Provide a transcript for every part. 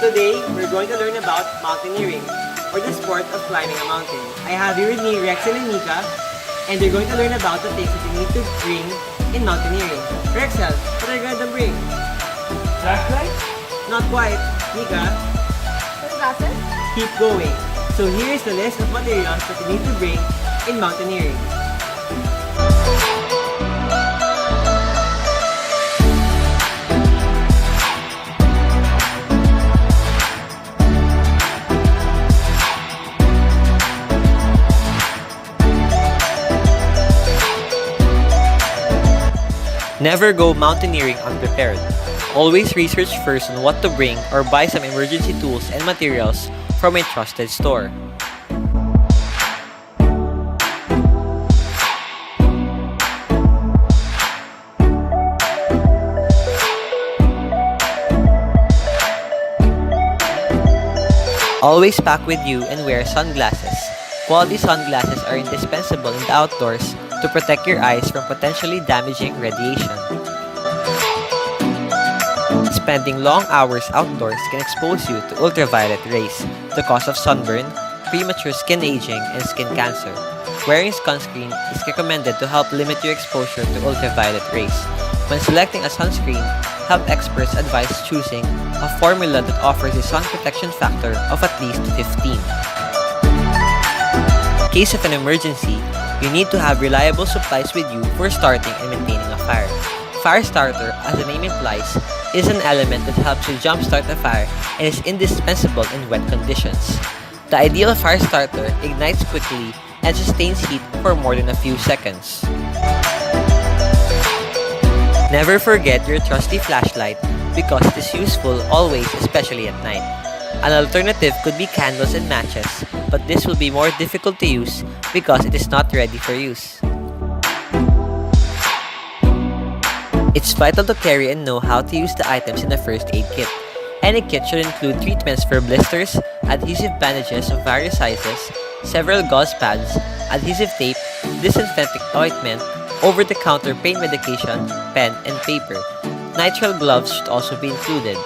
today, we're going to learn about mountaineering, or the sport of climbing a mountain. I have here with me Rexelle and Mika, and they're going to learn about the things that you need to bring in mountaineering. Rexelle, what are you going to bring? Flashlight? Not quite. Mika? Sunglasses? Keep going. So here is the list of materials that you need to bring in mountaineering. Never go mountaineering unprepared. Always research first on what to bring or buy some emergency tools and materials from a trusted store. Always pack with you and wear sunglasses. Quality sunglasses are indispensable in the outdoors to protect your eyes from potentially damaging radiation. Spending long hours outdoors can expose you to ultraviolet rays, the cause of sunburn, premature skin aging, and skin cancer. Wearing sunscreen is recommended to help limit your exposure to ultraviolet rays. When selecting a sunscreen, health experts advise choosing a formula that offers a sun protection factor of at least 15. In case of an emergency, you need to have reliable supplies with you for starting and maintaining a fire. Fire starter, as the name implies, is an element that helps you jumpstart a fire and is indispensable in wet conditions. The ideal fire starter ignites quickly and sustains heat for more than a few seconds. Never forget your trusty flashlight because it is useful always, especially at night. An alternative could be candles and matches, but this will be more difficult to use because it is not ready for use. It's vital to carry and know how to use the items in the first aid kit. Any kit should include treatments for blisters, adhesive bandages of various sizes, several gauze pads, adhesive tape, disinfectant ointment, over-the-counter pain medication, pen, and paper. Nitrile gloves should also be included.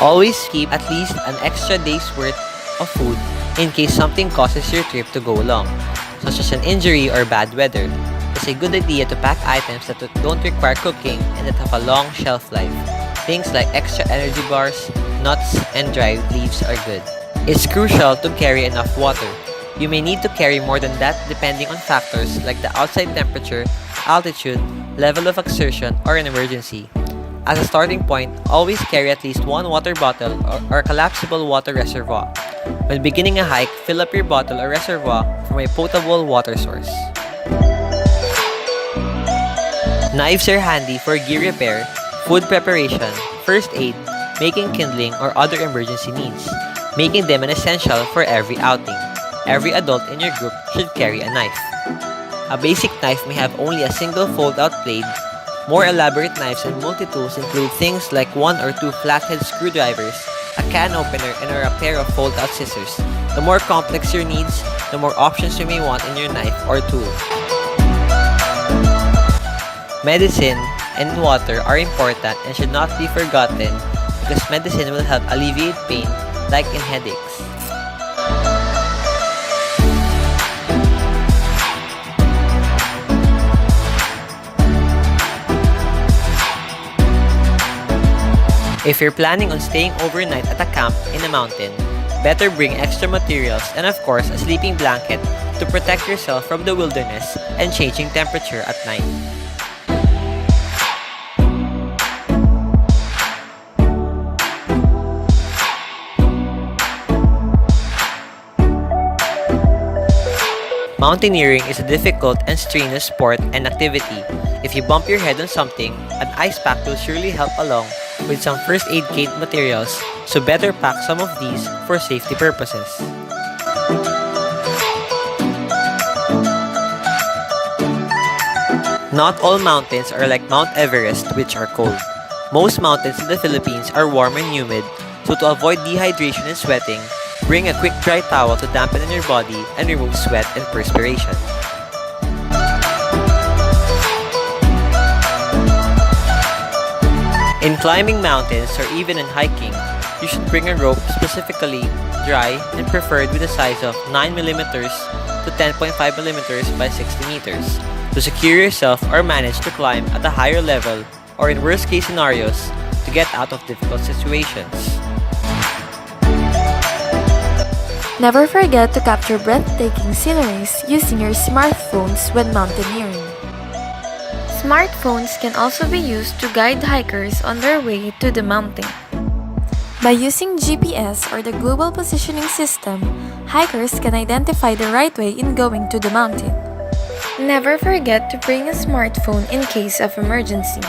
Always keep at least an extra day's worth of food in case something causes your trip to go long, such as an injury or bad weather. It's a good idea to pack items that don't require cooking and that have a long shelf life. Things like extra energy bars, nuts, and dried leaves are good. It's crucial to carry enough water. You may need to carry more than that depending on factors like the outside temperature, altitude, level of exertion, or an emergency. As a starting point, always carry at least one water bottle or collapsible water reservoir. When beginning a hike, fill up your bottle or reservoir from a potable water source. Knives are handy for gear repair, food preparation, first aid, making kindling, or other emergency needs, making them an essential for every outing. Every adult in your group should carry a knife. A basic knife may have only a single fold-out blade. More elaborate knives and multi-tools include things like 1 or 2 flathead screwdrivers, a can opener, and or a pair of fold-out scissors. The more complex your needs, the more options you may want in your knife or tool. Medicine and water are important and should not be forgotten because medicine will help alleviate pain, like in headaches. If you're planning on staying overnight at a camp in a mountain, better bring extra materials and of course a sleeping blanket to protect yourself from the wilderness and changing temperature at night. Mountaineering is a difficult and strenuous sport and activity. If you bump your head on something, an ice pack will surely help along with some first aid kit materials, so better pack some of these for safety purposes. Not all mountains are like Mount Everest, which are cold. Most mountains in the Philippines are warm and humid, so to avoid dehydration and sweating, bring a quick dry towel to dampen in your body and remove sweat and perspiration. In climbing mountains or even in hiking, you should bring a rope specifically dry and preferred with a size of 9mm to 10.5mm by 60 meters to secure yourself or manage to climb at a higher level or in worst case scenarios to get out of difficult situations. Never forget to capture breathtaking sceneries using your smartphones when mountaineering. Smartphones can also be used to guide hikers on their way to the mountain. By using GPS or the Global Positioning System, hikers can identify the right way in going to the mountain. Never forget to bring a smartphone in case of emergency.